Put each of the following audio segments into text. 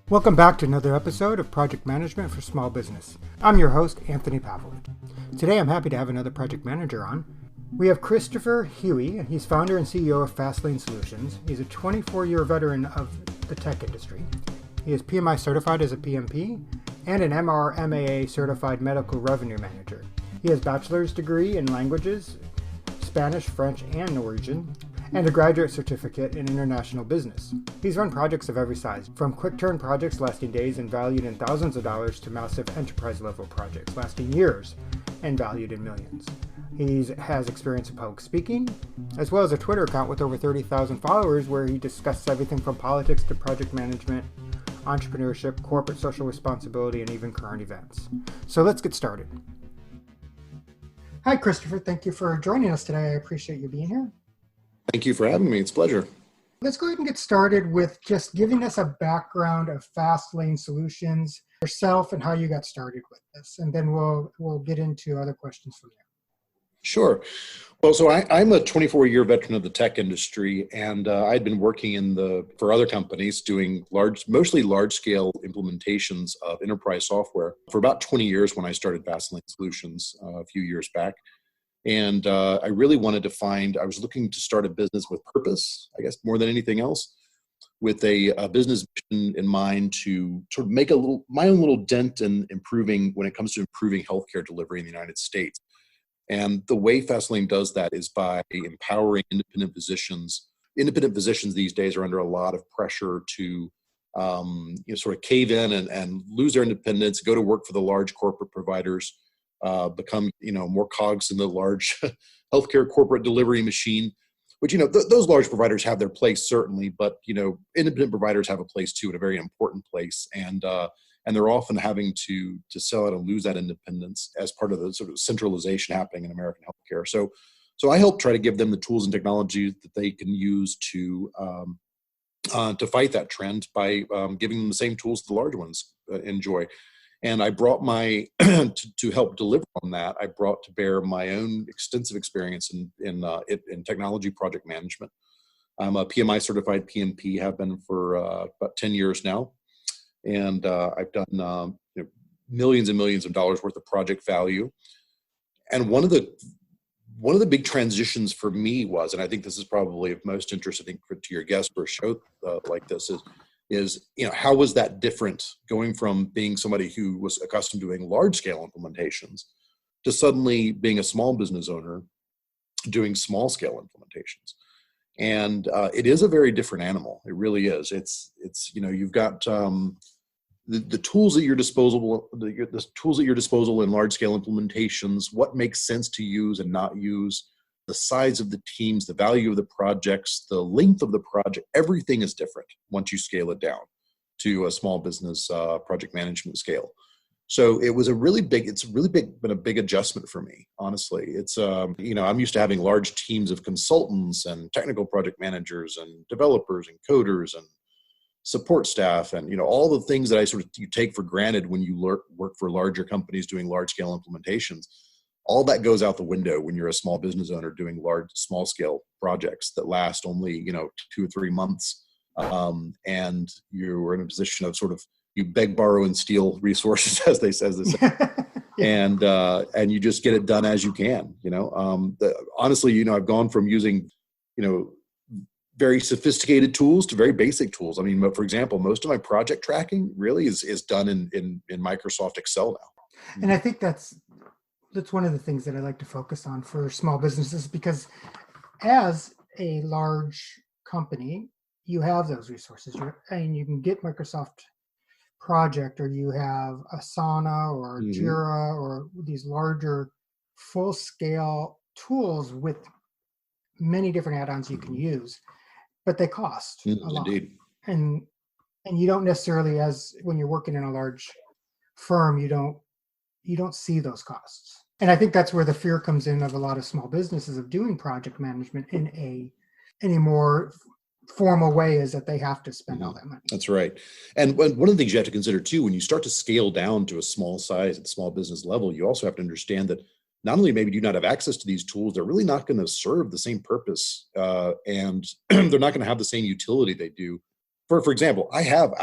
Welcome back to another episode of Project Management for Small Business. I'm your host, Anthony Pavelich. Today I'm happy to have another project manager on. We have Christopher Hughey. He's founder and CEO of Layne Solutions. He's a 24-year veteran of the tech industry. He is PMI certified as a PMP and an MRMAA certified medical revenue manager. He has a bachelor's degree in languages, Spanish, French, and Norwegian, and a graduate certificate in international business. He's run projects of every size, from quick-turn projects lasting days and valued in thousands of dollars to massive enterprise-level projects lasting years and valued in millions. He has experience in public speaking, as well as a Twitter account with over 30,000 followers where he discusses everything from politics to project management, entrepreneurship, corporate social responsibility, and even current events. So let's get started. Hi, Christopher. Thank you for joining us today. I appreciate you being here. Thank you for having me. It's a pleasure. Let's go ahead and get started with just giving us a background of Layne Solutions, yourself, and how you got started with this. And then we'll get into other questions from there. Sure. Well, so I'm a 24-year veteran of the tech industry, and I'd been working for other companies doing mostly large-scale implementations of enterprise software for about 20 years when I started Layne Solutions a few years back. And I really wanted I was looking to start a business with purpose, I guess, more than anything else, with a business mission in mind to sort of make my own little dent in when it comes to improving healthcare delivery in the United States. And the way Layne does that is by empowering independent physicians. Independent physicians these days are under a lot of pressure to sort of cave in and lose their independence, go to work for the large corporate providers, become more cogs in the large healthcare corporate delivery machine, which those large providers have their place certainly, but independent providers have a place too, and a very important place, and they're often having to sell out and lose that independence as part of the sort of centralization happening in American healthcare. So I help try to give them the tools and technology that they can use to fight that trend by giving them the same tools the large ones enjoy. And I brought to help deliver on that, I brought to bear my own extensive experience in technology project management. I'm a PMI certified PMP, have been for about 10 years now. And I've done millions and millions of dollars worth of project value. And one of the big transitions for me was, and I think this is probably of most interest, I think, to your guest for a show like this, is how was that different going from being somebody who was accustomed to doing large scale implementations to suddenly being a small business owner doing small scale implementations. And it is a very different animal. It really is. It's you've got the tools at your disposal, the tools at your disposal in large scale implementations, what makes sense to use and not use, the size of the teams, the value of the projects, the length of the project, everything is different once you scale it down to a small business project management scale. So it's really been a big adjustment for me, honestly. It's, I'm used to having large teams of consultants and technical project managers and developers and coders and support staff and, all the things that you take for granted when you work for larger companies doing large scale implementations. All that goes out the window when you're a small business owner doing small scale projects that last only, 2 or 3 months. And you're in a position of you beg, borrow, and steal resources, as they say. Yeah. And you just get it done as you can, honestly, I've gone from using, very sophisticated tools to very basic tools. I mean, for example, most of my project tracking really is done in Microsoft Excel now. And I think that's one of the things that I like to focus on for small businesses, because as a large company, you have those resources. And you can get Microsoft Project, or you have Asana or Jira, or these larger full-scale tools with many different add-ons you can use, but they cost a lot. Indeed. And you don't necessarily, when you're working in a large firm, you don't see those costs. And I think that's where the fear comes in of a lot of small businesses of doing project management in a more formal way, is that they have to spend all that money. That's right. And one of the things you have to consider too, when you start to scale down to a small size at the small business level, you also have to understand that not only maybe do you not have access to these tools, they're really not going to serve the same purpose, and they're not going to have the same utility they do. For example, I have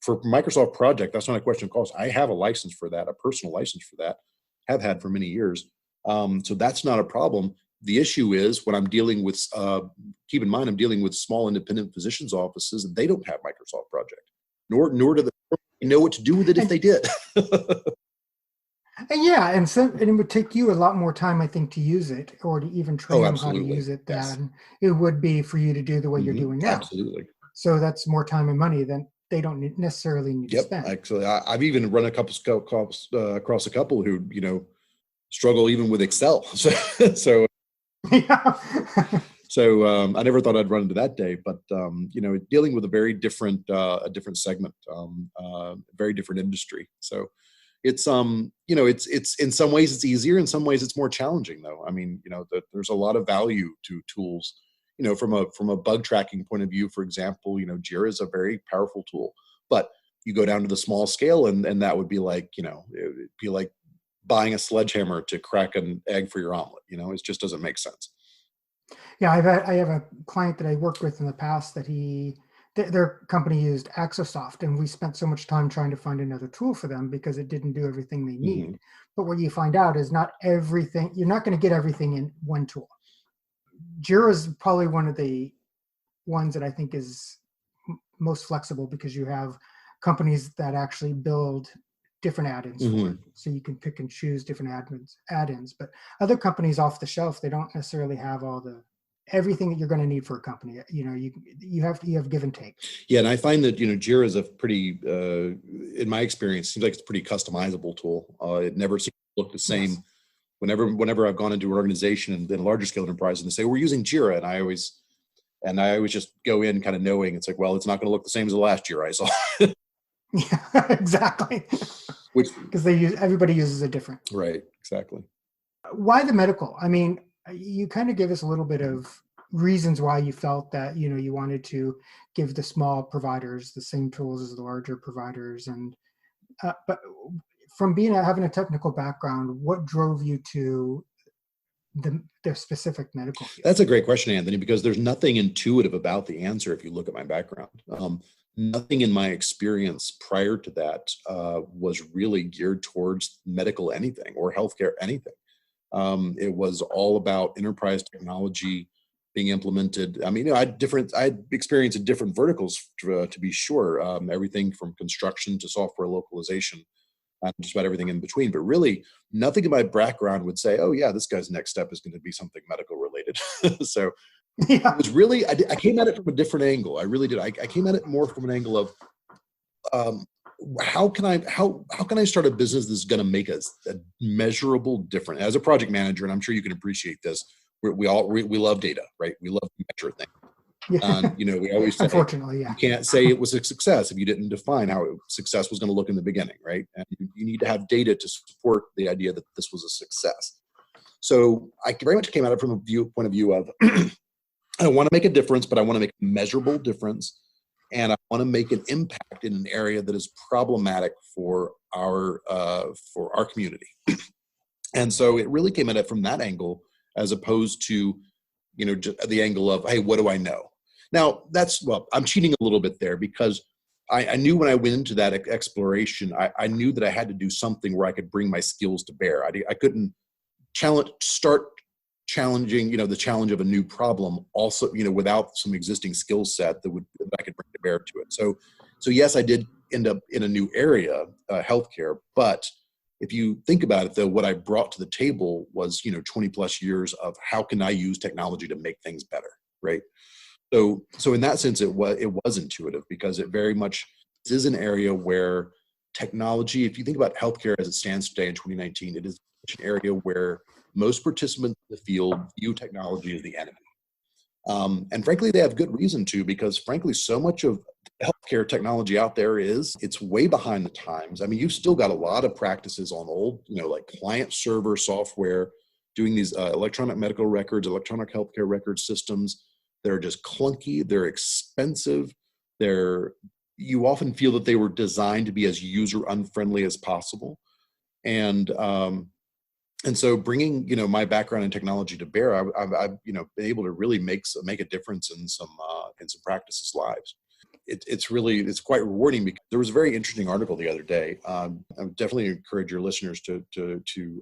for Microsoft Project, that's not a question of cost. I have a license for that, a personal license for that, have had for many years. So that's not a problem. The issue is when I'm dealing with, keep in mind, I'm dealing with small independent physicians' offices, and they don't have Microsoft Project, nor do they know what to do with it if they did. And yeah, and it would take you a lot more time, I think, to use it or to even train them how to use it than it would be for you to do the way you're doing now. Absolutely. So that's more time and money than they don't necessarily need to spend. Actually, I've even run across a couple who, struggle even with Excel. So Yeah. So I never thought I'd run into that day, but dealing with a very different segment, very different industry. So it's it's in some ways it's easier, in some ways it's more challenging though. I mean, there's a lot of value to tools. From a bug tracking point of view, for example, Jira is a very powerful tool, but you go down to the small scale, and that would be like, it would be like buying a sledgehammer to crack an egg for your omelet. It just doesn't make sense. Yeah, I have a client that I worked with in the past that their company used Axosoft, and we spent so much time trying to find another tool for them because it didn't do everything they need. But what you find out is you're not going to get everything in one tool. Jira is probably one of the ones that I think is most flexible because you have companies that actually build different add-ins for it. So you can pick and choose different add-ins. But other companies off the shelf, they don't necessarily have everything that you're going to need for a company. You have give and take. Yeah, and I find that Jira is a pretty, in my experience, seems like it's a pretty customizable tool. It never seems to look the same. Yes. Whenever I've gone into an organization and then a larger scale enterprise, and they say we're using Jira, and I always just go in kind of knowing it's like, well, it's not going to look the same as the last Jira I saw. Yeah, exactly. Because everybody uses it different. Right, exactly. Why the medical? I mean, you kind of gave us a little bit of reasons why you felt that you wanted to give the small providers the same tools as the larger providers, and but from having a technical background, what drove you to the specific medical field? That's a great question, Anthony, because there's nothing intuitive about the answer if you look at my background. Nothing in my experience prior to that was really geared towards medical anything or healthcare anything. It was all about enterprise technology being implemented. I mean, I had experience in different verticals to be sure. Everything from construction to software localization, just about everything in between. But really, nothing in my background would say, "Oh, yeah, this guy's next step is going to be something medical related." So yeah. It was really I came at it from a different angle. I really did. I came at it more from an angle of how can I start a business that's going to make a measurable difference as a project manager? And I'm sure you can appreciate this. We love data, right? We love to measure things. Yeah. We always say, unfortunately, yeah, you can't say it was a success if you didn't define how success was going to look in the beginning, right? And you need to have data to support the idea that this was a success. So I very much came at it from a point of view of I want to make a difference, but I want to make a measurable difference. And I want to make an impact in an area that is problematic for our community. And so it really came at it from that angle, as opposed to, the angle of, hey, what do I know? Now I'm cheating a little bit there because I knew when I went into that exploration, I knew that I had to do something where I could bring my skills to bear. I couldn't start challenging, the challenge of a new problem also, without some existing skill set that I could bring to bear to it. So yes, I did end up in a new area, healthcare, but if you think about it though, what I brought to the table was, 20 plus years of how can I use technology to make things better, right? So in that sense, it was intuitive because it very much is an area where technology, if you think about healthcare as it stands today in 2019, it is an area where most participants in the field view technology as the enemy. And frankly, they have good reason to, because frankly, so much of healthcare technology out there it's way behind the times. I mean, you've still got a lot of practices on old, like client server software, doing these electronic medical records, electronic healthcare record systems. They're just clunky. They're expensive. You often feel that they were designed to be as user unfriendly as possible. And so bringing, my background in technology to bear, I've been able to really make a difference in some practices' lives. it's quite rewarding, because there was a very interesting article the other day. I would definitely encourage your listeners to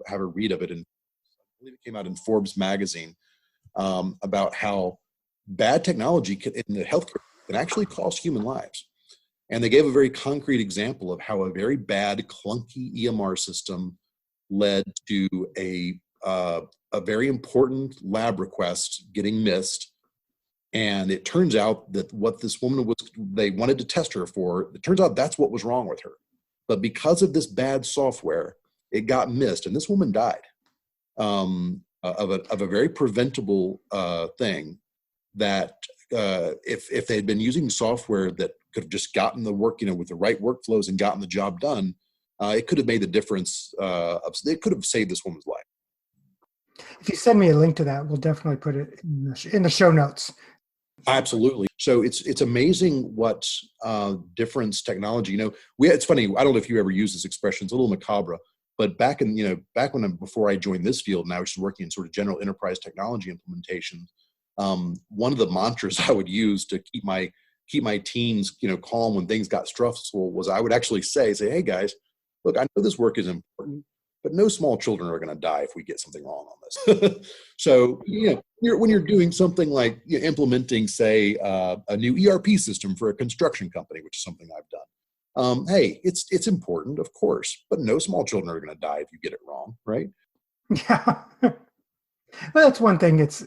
have a read of it. And I believe it came out in Forbes magazine, about how bad technology in the healthcare can actually cost human lives. And they gave a very concrete example of how a very bad, clunky EMR system led to a very important lab request getting missed. And it turns out that what this woman they wanted to test her for, it turns out that's what was wrong with her. But because of this bad software, it got missed, and this woman died of a very preventable thing that if they had been using software that could have just gotten the work, with the right workflows and gotten the job done, it could have made the difference. It could have saved this woman's life. If you send me a link to that, we'll definitely put it in the show notes. Absolutely. So it's amazing what difference technology. It's funny. I don't know if you ever use this expression. It's a little macabre, but back before I joined this field, and I was just working in sort of general enterprise technology implementation. One of the mantras I would use to keep my teams, calm when things got stressful was I would actually say, hey guys, look, I know this work is important, but no small children are going to die if we get something wrong on this. So, when you're doing something like implementing, say, a new ERP system for a construction company, which is something I've done. Hey, it's important, of course, but no small children are going to die if you get it wrong, right? Yeah. Well, that's one thing. It's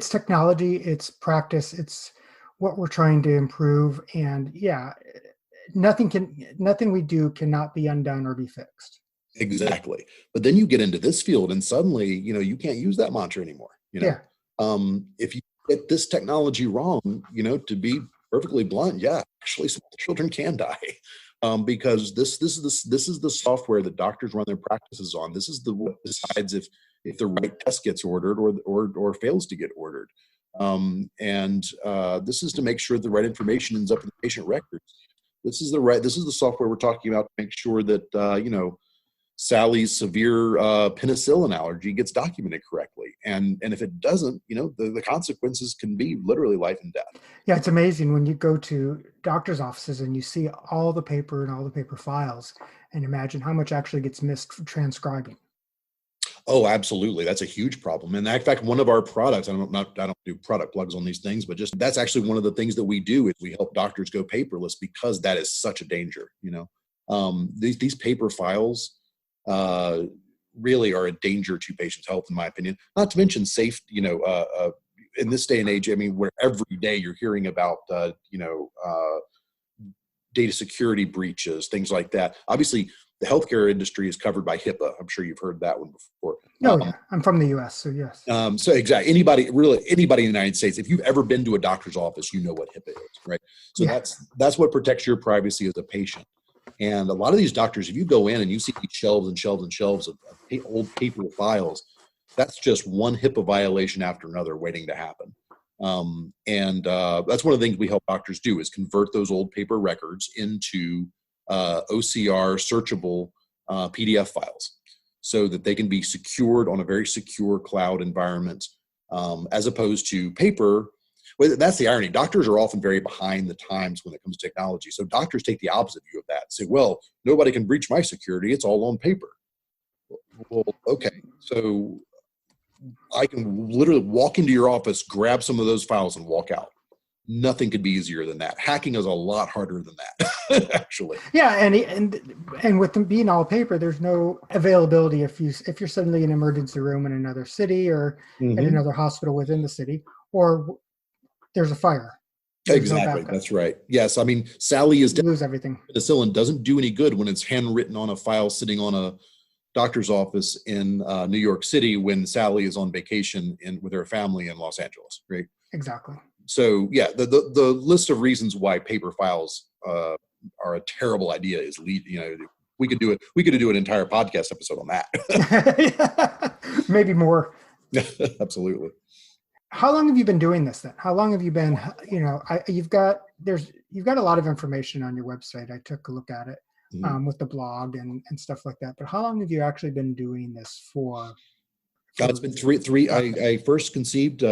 technology, it's practice, it's what we're trying to improve. And yeah, nothing we do cannot be undone or be fixed. Exactly. But then you get into this field and suddenly, you can't use that mantra anymore. Yeah. If you get this technology wrong, to be perfectly blunt, yeah, actually small children can die. Because this is the software that doctors run their practices on. This is what decides if the right test gets ordered or fails to get ordered. And this is to make sure the right information ends up in the patient records. This is the software we're talking about to make sure that Sally's severe penicillin allergy gets documented correctly. And if it doesn't, the consequences can be literally life and death. Yeah, it's amazing when you go to doctor's offices and you see all the paper and all the paper files, and imagine how much actually gets missed for transcribing. Oh, absolutely. That's a huge problem. And in fact, one of our products, I don't do product plugs on these things, but just that's actually one of the things that we do is we help doctors go paperless, because that is such a danger. These paper files really are a danger to patients' health, in my opinion. Not to mention safe, in this day and age, where every day you're hearing about, data security breaches, things like that. Obviously, the healthcare industry is covered by HIPAA. I'm sure you've heard that one before. Yeah. I'm from the U.S., so yes. So exactly, anybody in the United States, if you've ever been to a doctor's office, you know what HIPAA is, right? So that's what protects your privacy as a patient. And a lot of these doctors, if you go in and you see shelves and shelves and shelves of old paper files, that's just one HIPAA violation after another waiting to happen. That's one of the things we help doctors do, is convert those old paper records into OCR searchable PDF files, so that they can be secured on a very secure cloud environment, as opposed to paper. Well, that's the irony. Doctors are often very behind the times when it comes to technology. So doctors take the opposite view of that. Say, well, nobody can breach my security. It's all on paper. Well, okay. So I can literally walk into your office, grab some of those files, and walk out. Nothing could be easier than that. Hacking is a lot harder than that, actually. Yeah, and with them being all paper, there's no availability if you're suddenly in an emergency room in another city or at another hospital within the city, or there's a fire. Exactly. That's right. Yes. Sally is lose everything. Penicillin doesn't do any good when it's handwritten on a file sitting on a doctor's office in New York City when Sally is on vacation with her family in Los Angeles. Right. Exactly. So yeah, the list of reasons why paper files are a terrible idea is we could do an entire podcast episode on that. Maybe more. Absolutely. How long have you been doing this then? How long have you been, you've got a lot of information on your website. I took a look at it with the blog and stuff like that. But how long have you actually been doing this for? It's been three. I first conceived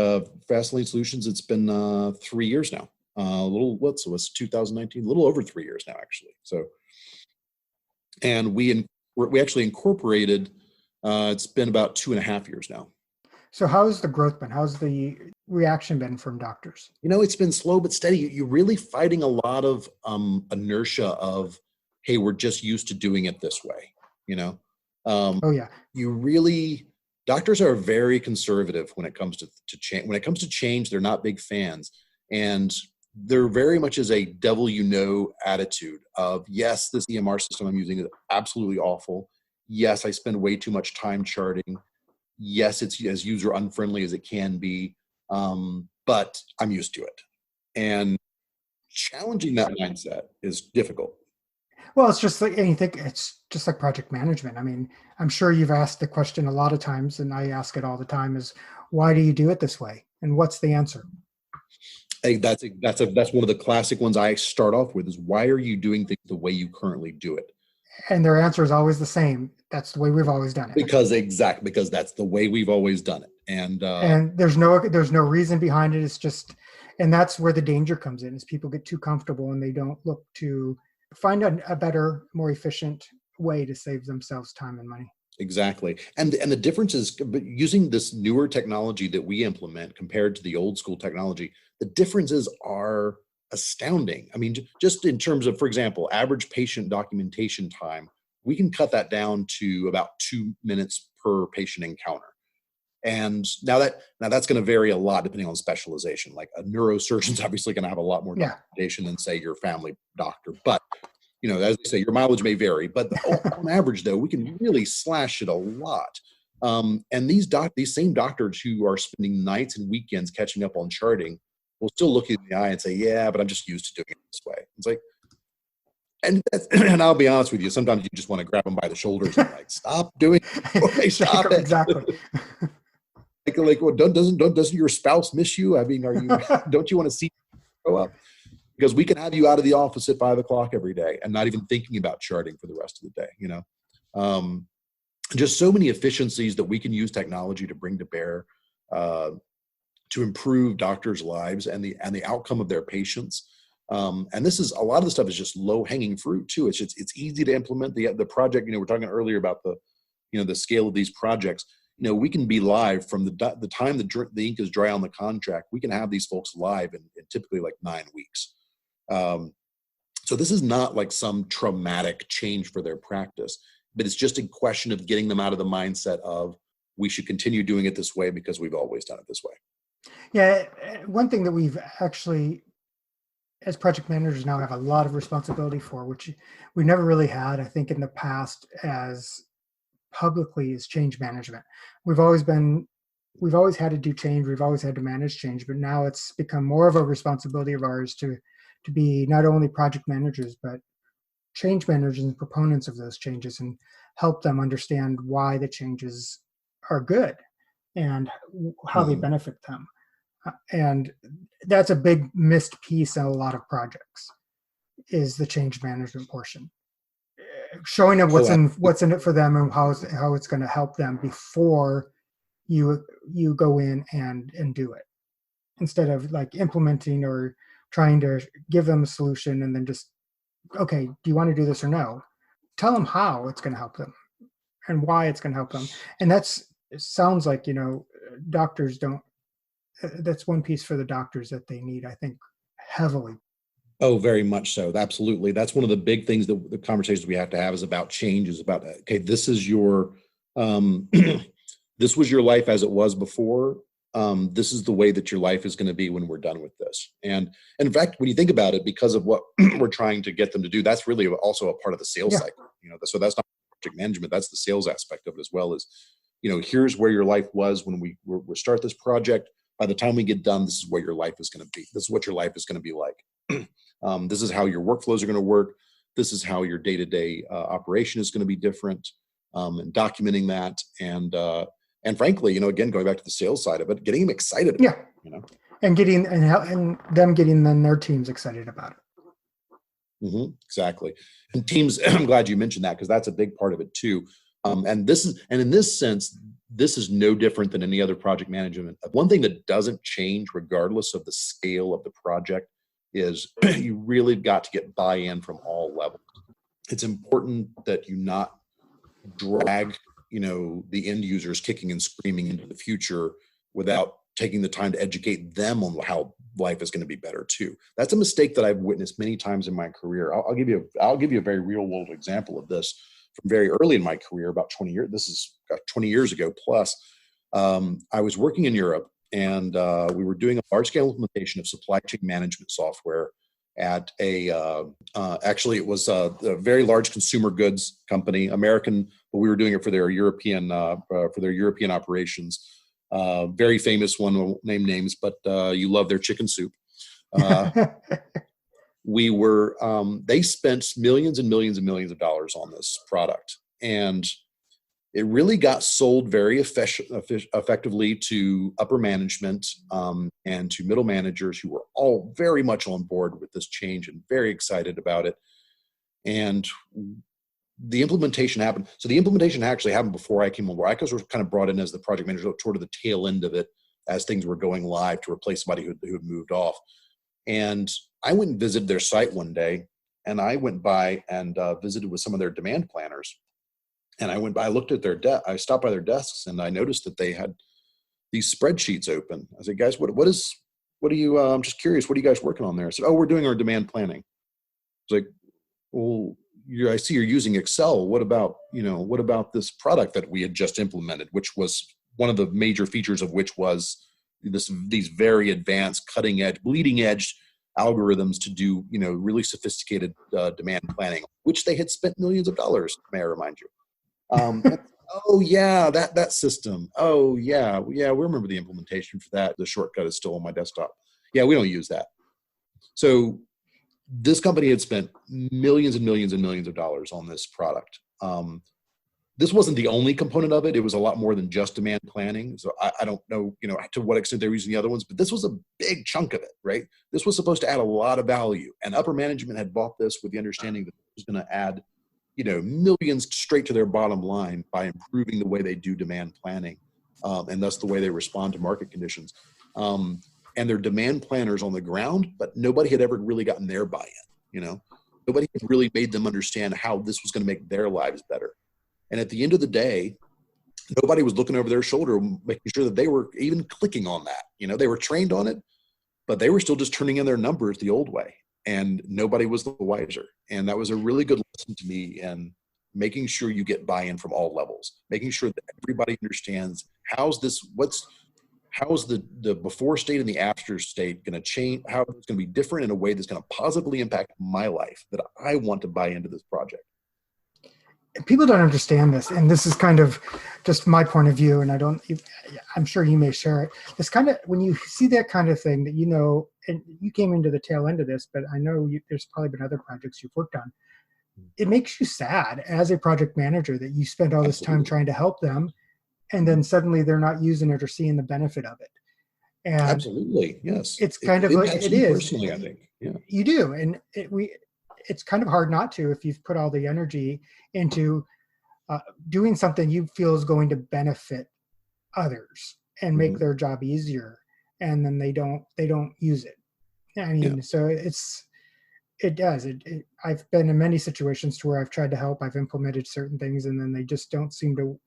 Fast Layne Solutions. It's been 3 years now. what's 2019, a little over 3 years now, actually. So, and we actually incorporated, it's been about 2.5 years now. So how's the growth been? How's the reaction been from doctors? It's been slow but steady. You're really fighting a lot of inertia of, hey, we're just used to doing it this way. Oh yeah. Doctors are very conservative when it comes to change. When it comes to change, they're not big fans. And there very much is a devil attitude of, yes, this EMR system I'm using is absolutely awful. Yes, I spend way too much time charting. Yes, it's as user unfriendly as it can be, but I'm used to it. And challenging that mindset is difficult. Well, it's just like anything. It's just like project management. I mean, I'm sure you've asked the question a lot of times, and I ask it all the time: is why do you do it this way? And what's the answer? Hey, that's one of the classic ones I start off with: is why are you doing things the way you currently do it? And their answer is always the same. That's the way we've always done it. Because that's the way we've always done it. And there's no reason behind it. It's just, and that's where the danger comes in, is people get too comfortable and they don't look to find a better, more efficient way to save themselves time and money. Exactly. And the difference is, using this newer technology that we implement compared to the old school technology, the differences are astounding. I mean, just in terms of, for example, average patient documentation time, we can cut that down to about 2 minutes per patient encounter. And now that's going to vary a lot depending on specialization. Like a neurosurgeon's obviously going to have a lot more documentation than, say, your family doctor. But as I say, your mileage may vary, but on average, though, we can really slash it a lot. And these same doctors who are spending nights and weekends catching up on charting will still look you in the eye and say, "Yeah, but I'm just used to doing it this way." It's like, and I'll be honest with you, sometimes you just want to grab them by the shoulders and stop doing it. Stop it. Exactly. Well, doesn't your spouse miss you? I mean, don't you want to see grow up? Because we can have you out of the office at 5 o'clock every day and not even thinking about charting for the rest of the day. Just so many efficiencies that we can use technology to bring to bear to improve doctors' lives and the outcome of their patients. And a lot of the stuff is just low hanging fruit too. It's easy to implement. The project, we're talking earlier about the scale of these projects. We can be live from the time the ink is dry on the contract. We can have these folks live in typically like 9 weeks. So this is not like some traumatic change for their practice, but it's just a question of getting them out of the mindset of, we should continue doing it this way because we've always done it this way. Yeah. One thing that we've actually, as project managers now, have a lot of responsibility for, which we never really had, I think, in the past as publicly, is change management. We've always had to do change. We've always had to manage change, but now it's become more of a responsibility of ours to be not only project managers, but change managers and proponents of those changes, and help them understand why the changes are good and how they benefit them. And that's a big missed piece in a lot of projects, is the change management portion. Showing them what's in it for them and how it's going to help them before you go in and do it, instead of like implementing or trying to give them a solution and then just, okay, do you want to do this or no? Tell them how it's going to help them and why it's going to help them. And it sounds like, doctors don't, that's one piece for the doctors that they need, I think, heavily. Oh, very much so. Absolutely. That's one of the big things that the conversations we have to have is about change, is about, okay, this is your, this was your life as it was before. This is the way that your life is going to be when we're done with this. And in fact, when you think about it, because of what we're trying to get them to do, that's really also a part of the sales cycle. So that's not project management. That's the sales aspect of it as well. As here's where your life was when we start this project. By the time we get done, this is where your life is going to be. This is what your life is going to be like. This is how your workflows are going to work. This is how your day-to-day operation is going to be different, and documenting that. And frankly, again, going back to the sales side of it, getting them excited about it, and getting and them getting their teams excited about it. Mm-hmm, exactly. And teams, I'm glad you mentioned that, because that's a big part of it too. And in this sense, this is no different than any other project management. One thing that doesn't change regardless of the scale of the project is you really got to get buy-in from all levels. It's important that you not drag, the end users kicking and screaming into the future without taking the time to educate them on how life is going to be better too. That's a mistake that I've witnessed many times in my career. I'll give you a very real world example of this from very early in my career, about 20 years. This is 20 years ago plus. I was working in Europe, and we were doing a large scale implementation of supply chain management software at actually it was a very large consumer goods company, American, but we were doing it for their European operations. Very famous one, won't name names, but you love their chicken soup. They spent millions and millions and millions of dollars on this product, and it really got sold very effectively to upper management and to middle managers who were all very much on board with this change and very excited about it. And the implementation happened. So the implementation actually happened before I came on board. I was kind of brought in as the project manager toward the tail end of it as things were going live to replace somebody who had moved off. And I went and visited their site one day, and I went by and visited with some of their demand planners. And I looked at I stopped by their desks, and I noticed that they had these spreadsheets open. I said, guys, what are you, I'm just curious, what are you guys working on there? I said, oh, we're doing our demand planning. It's like, well, I see you're using Excel. What about this product that we had just implemented, which was one of the major features of which was these very advanced, cutting edge, bleeding edge algorithms to do, really sophisticated demand planning, which they had spent millions of dollars, may I remind you. Oh yeah, that system. Oh yeah, we remember the implementation for that. The shortcut is still on my desktop. Yeah, we don't use that. So this company had spent millions and millions and millions of dollars on this product. This wasn't the only component of it. It was a lot more than just demand planning. So I don't know, to what extent they were using the other ones, but this was a big chunk of it, right? This was supposed to add a lot of value, and upper management had bought this with the understanding that it was going to add millions straight to their bottom line by improving the way they do demand planning, and thus the way they respond to market conditions. And their demand planners on the ground, but nobody had ever really gotten their buy-in. Nobody had really made them understand how this was going to make their lives better. And at the end of the day, nobody was looking over their shoulder, making sure that they were even clicking on that. They were trained on it, but they were still just turning in their numbers the old way. And nobody was the wiser. And that was a really good lesson to me in making sure you get buy-in from all levels, making sure that everybody understands how's the before state and the after state going to change, how it's going to be different in a way that's going to positively impact my life, that I want to buy into this project. People don't understand this, and this is kind of just my point of view, and I'm sure you may share it. It's kind of, when you see that kind of thing that, and you came into the tail end of this, but I know there's probably been other projects you've worked on. It makes you sad as a project manager that you spent all this time trying to help them, and then suddenly they're not using it or seeing the benefit of it. And absolutely, yes. It's kind of like, it is. Personally, I think. Yeah. You do, and it's kind of hard not to if you've put all the energy into doing something you feel is going to benefit others and make their job easier, and then they don't use it. I mean, so it does. I've been in many situations to where I've tried to help, I've implemented certain things, and then they just don't seem to.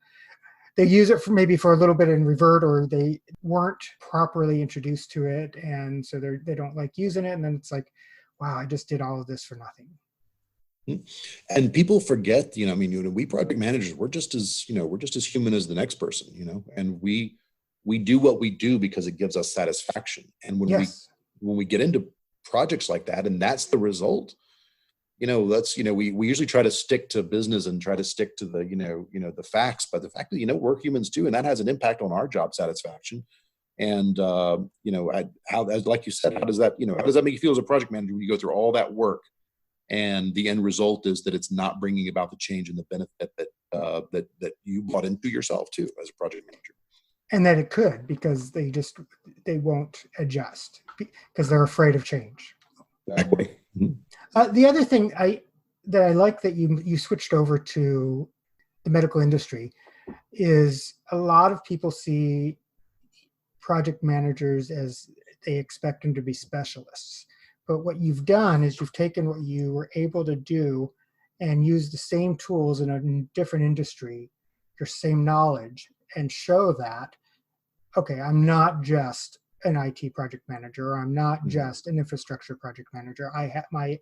They use it for a little bit and revert, or they weren't properly introduced to it, and so they don't like using it, and then it's like, wow, I just did all of this for nothing. And people forget, we project managers, we're just as human as the next person, and we do what we do because it gives us satisfaction. And when we get into projects like that, and that's the result, we usually try to stick to business and try to stick to the, the facts, but the fact that, we're humans too, and that has an impact on our job satisfaction. And, like you said, how does that make you feel as a project manager when you go through all that work and the end result is that it's not bringing about the change and the benefit that you bought into yourself too as a project manager? And that it could, because they won't adjust because they're afraid of change. Exactly. The other thing that I like that you switched over to the medical industry is a lot of people see project managers as they expect them to be specialists, But what you've done is you've taken what you were able to do and used the same tools in a different industry, your same knowledge, and show that, okay, I'm not just an IT project manager, or I'm not just an infrastructure project manager. I have my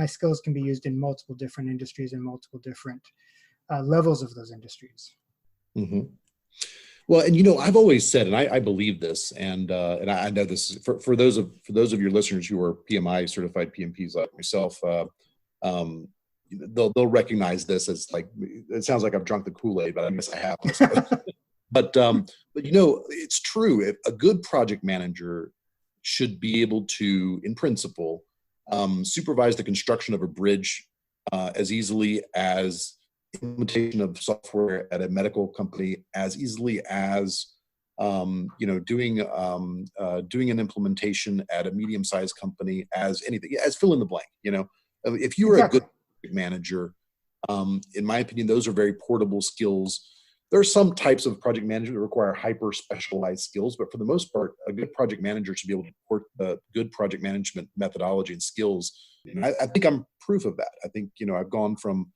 skills can be used in multiple different industries and multiple different levels of those industries. Mm-hmm. Well, and I've always said, and I believe this, and I know this for those of your listeners who are PMI certified PMPs like myself, they'll recognize this as like, it sounds like I've drunk the Kool-Aid, but I guess I have. I suppose. But it's true. If a good project manager should be able to, in principle, supervise the construction of a bridge as easily as implementation of software at a medical company, as easily as doing an implementation at a medium-sized company, as anything, as fill in the blank. If you are exactly. A good manager, in my opinion, those are very portable skills. There are some types of project management that require hyper specialized skills, but for the most part, a good project manager should be able to support the good project management methodology and skills. And I think I'm proof of that. I think, I've gone from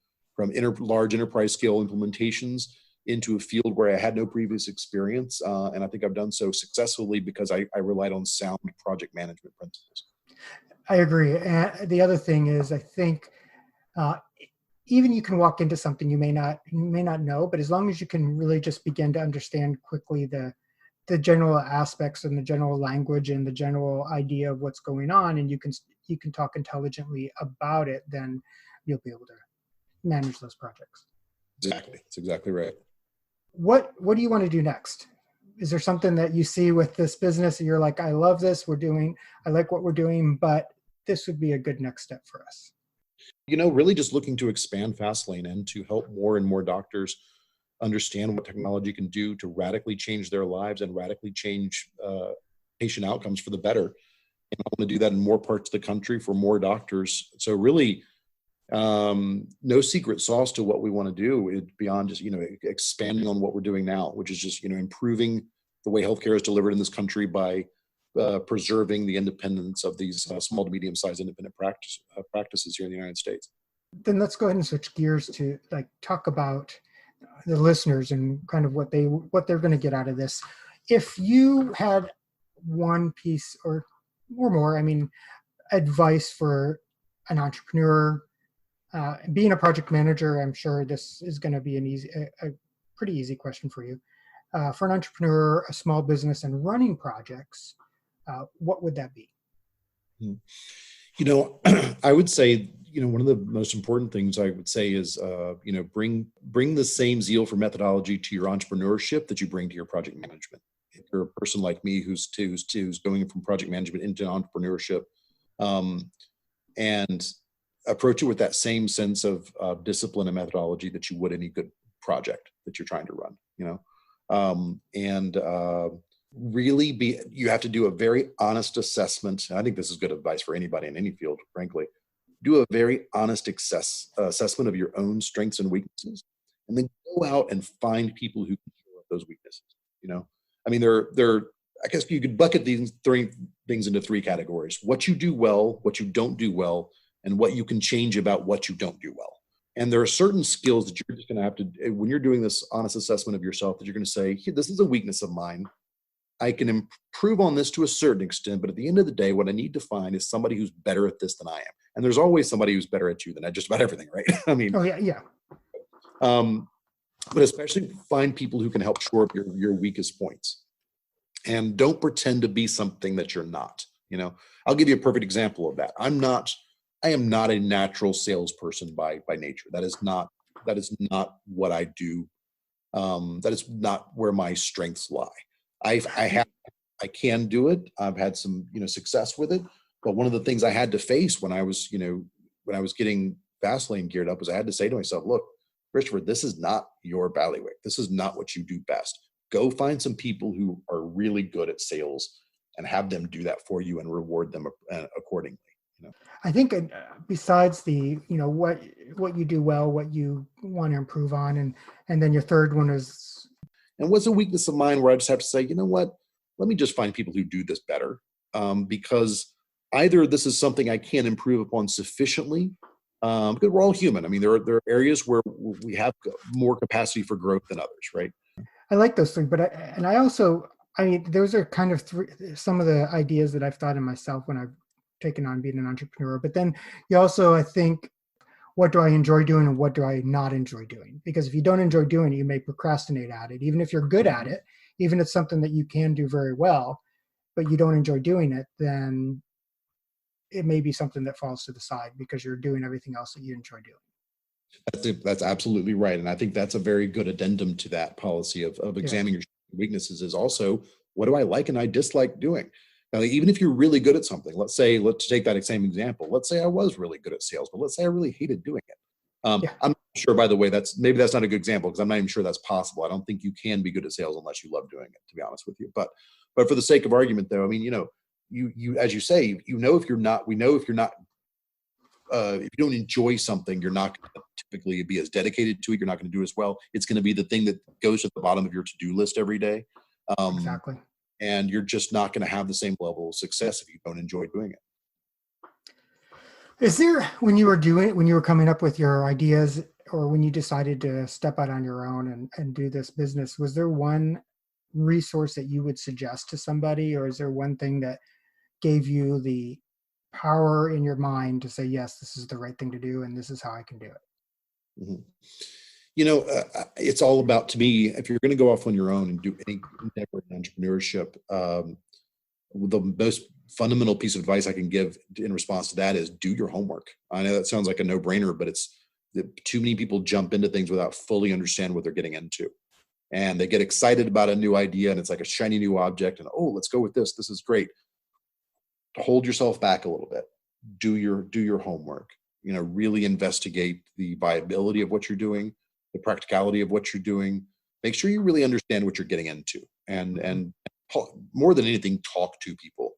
large enterprise scale implementations into a field where I had no previous experience. And I think I've done so successfully because I relied on sound project management principles. I agree. And the other thing is, I think, even you can walk into something you may not know, but as long as you can really just begin to understand quickly the general aspects and the general language and the general idea of what's going on, and you can talk intelligently about it, then you'll be able to manage those projects. Exactly. That's exactly right. What do you want to do next? Is there something that you see with this business that you're like, I love this, I like what we're doing, but this would be a good next step for us? Really just looking to expand Fastlane and to help more and more doctors understand what technology can do to radically change their lives and radically change patient outcomes for the better. And I want to do that in more parts of the country for more doctors. So really, no secret sauce to what we want to do beyond just, expanding on what we're doing now, which is just, improving the way healthcare is delivered in this country by preserving the independence of these small to medium-sized independent practices here in the United States. Then let's go ahead and switch gears to talk about the listeners and kind of what they're going to get out of this. If you had one piece or more, advice for an entrepreneur, being a project manager, I'm sure this is going to be a pretty easy question for you. For an entrepreneur, a small business, and running projects, what would that be? I would say, one of the most important things I would say is, bring the same zeal for methodology to your entrepreneurship that you bring to your project management. If you're a person like me who's going from project management into entrepreneurship, and approach it with that same sense of discipline and methodology that you would any good project that you're trying to run, really you have to do a very honest assessment. I think this is good advice for anybody in any field, frankly. Do a very honest assessment of your own strengths and weaknesses, and then go out and find people who can shore up those weaknesses. I guess you could bucket these three things into three categories: what you do well, what you don't do well, and what you can change about what you don't do well. And there are certain skills that you're just going to have to, when you're doing this honest assessment of yourself, that you're going to say, hey, this is a weakness of mine. I can improve on this to a certain extent, but at the end of the day, what I need to find is somebody who's better at this than I am. And there's always somebody who's better at you than at just about everything, right? Yeah. But especially find people who can help shore up your weakest points. And don't pretend to be something that you're not. I'll give you a perfect example of that. I am not a natural salesperson by nature. That is not what I do. That is not where my strengths lie. I can do it. I've had some, success with it. But one of the things I had to face when I was getting Fastlane geared up was I had to say to myself, look, Christopher, this is not your bailiwick. This is not what you do best. Go find some people who are really good at sales and have them do that for you and reward them accordingly. I think besides the, what you do well, what you want to improve on, and then your third one is. And what's a weakness of mine where I just have to say, you know what, let me just find people who do this better. Because either this is something I can't improve upon sufficiently, because we're all human. I mean, there are areas where we have more capacity for growth than others, right? I like those things, but I also, I mean, those are kind of some of the ideas that I've thought in myself when I've taken on being an entrepreneur. But then you also, I think, what do I enjoy doing and what do I not enjoy doing? Because if you don't enjoy doing it, you may procrastinate at it. Even if you're good at it, even if it's something that you can do very well, but you don't enjoy doing it, then it may be something that falls to the side because you're doing everything else that you enjoy doing. That's absolutely right. And I think that's a very good addendum to that policy of examining your weaknesses is also, what do I like and I dislike doing? Now, even if you're really good at something, let's take that same example. Let's say I was really good at sales, but let's say I really hated doing it. I'm not sure, by the way, that's not a good example because I'm not even sure that's possible. I don't think you can be good at sales unless you love doing it, to be honest with you. But for the sake of argument, though, I mean, you as you say, if you're not, if you don't enjoy something, you're not going to typically be as dedicated to it. You're not going to do it as well. It's going to be the thing that goes at the bottom of your to-do list every day. Exactly. And you're just not going to have the same level of success if you don't enjoy doing it. Is there, when you were coming up with your ideas or when you decided to step out on your own and do this business, was there one resource that you would suggest to somebody, or is there one thing that gave you the power in your mind to say, yes, this is the right thing to do and this is how I can do it? Mm-hmm. It's all about, to me, if you're going to go off on your own and do any endeavor in entrepreneurship, the most fundamental piece of advice I can give in response to that is do your homework. I know that sounds like a no-brainer, but it's too many people jump into things without fully understand what they're getting into. And they get excited about a new idea and it's like a shiny new object and, oh, let's go with this. This is great. Hold yourself back a little bit. Do your homework. Really investigate the viability of what you're doing, the practicality of what you're doing. Make sure you really understand what you're getting into, and more than anything, talk to people.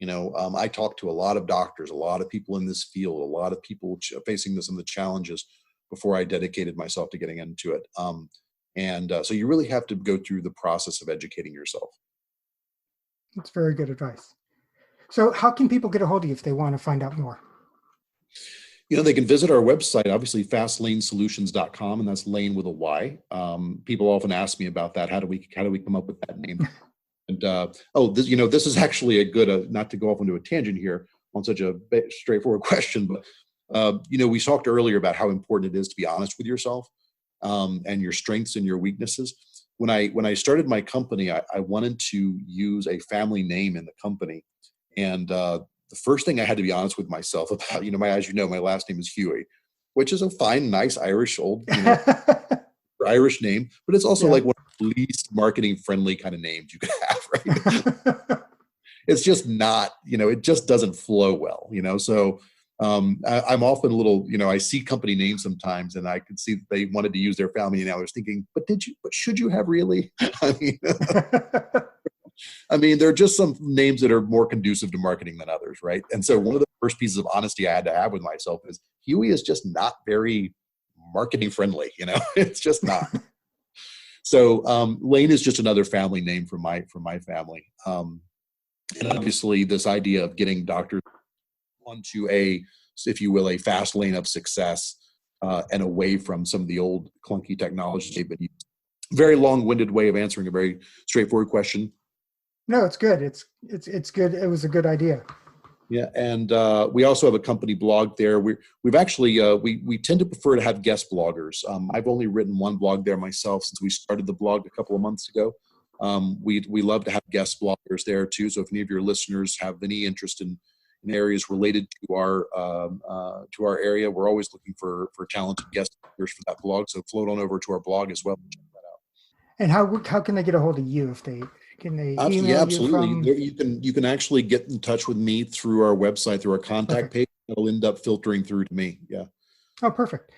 I talked to a lot of doctors, a lot of people in this field, a lot of people facing some of the challenges before I dedicated myself to getting into it. So you really have to go through the process of educating yourself. That's very good advice. So how can people get a hold of you if they want to find out more? They can visit our website, obviously fastlaynesolutions.com, and that's Layne with a Y. People often ask me about that. How do we come up with that name? And this is actually a good, not to go off into a tangent here on such a straightforward question, but we talked earlier about how important it is to be honest with yourself and your strengths and your weaknesses. When I started my company, I wanted to use a family name in the company, and the first thing I had to be honest with myself about, my last name is Hughey, which is a fine, nice Irish Irish name, but it's also like one of the least marketing friendly kind of names you could have, right? It's just not, it just doesn't flow well, so I'm often a little, I see company names sometimes and I can see that they wanted to use their family name. I was thinking, but should you have really? I mean, there are just some names that are more conducive to marketing than others, right? And so one of the first pieces of honesty I had to have with myself is Hughey is just not very marketing friendly, it's just not. So Layne is just another family name for my family. And obviously this idea of getting doctors onto if you will, a fast lane of success and away from some of the old clunky technologies they've been using. Very long-winded way of answering a very straightforward question. No, it's good. It's good. It was a good idea. Yeah, and we also have a company blog there. We've actually we tend to prefer to have guest bloggers. I've only written one blog there myself since we started the blog a couple of months ago. We love to have guest bloggers there too. So if any of your listeners have any interest in areas related to our area, we're always looking for talented guest bloggers for that blog. So float on over to our blog as well and check that out. And how can they get a hold of you if they? Can they email yeah, absolutely. you from? You can actually get in touch with me through our website, through our contact page. It'll end up filtering through to me. Yeah. Oh, perfect.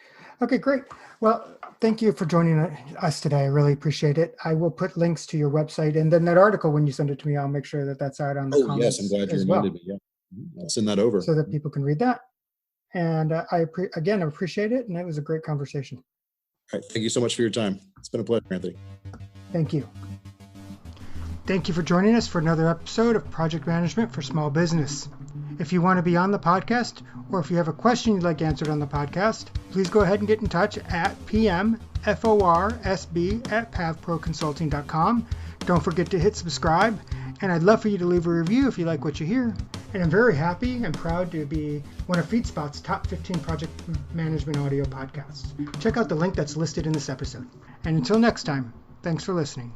Okay, great. Well, thank you for joining us today. I really appreciate it. I will put links to your website, and then that article, when you send it to me, I'll make sure that that's out on the comments. Yes, I'm glad you reminded me. Yeah, I'll send that over so that people can read that. And I appreciate it, and it was a great conversation. All right, thank you so much for your time. It's been a pleasure, Anthony. Thank you. Thank you for joining us for another episode of Project Management for Small Business. If you want to be on the podcast, or if you have a question you'd like answered on the podcast, please go ahead and get in touch at pmforsb@pavproconsulting.com. Don't forget to hit subscribe, and I'd love for you to leave a review if you like what you hear. And I'm very happy and proud to be one of FeedSpot's top 15 project management audio podcasts. Check out the link that's listed in this episode. And until next time, thanks for listening.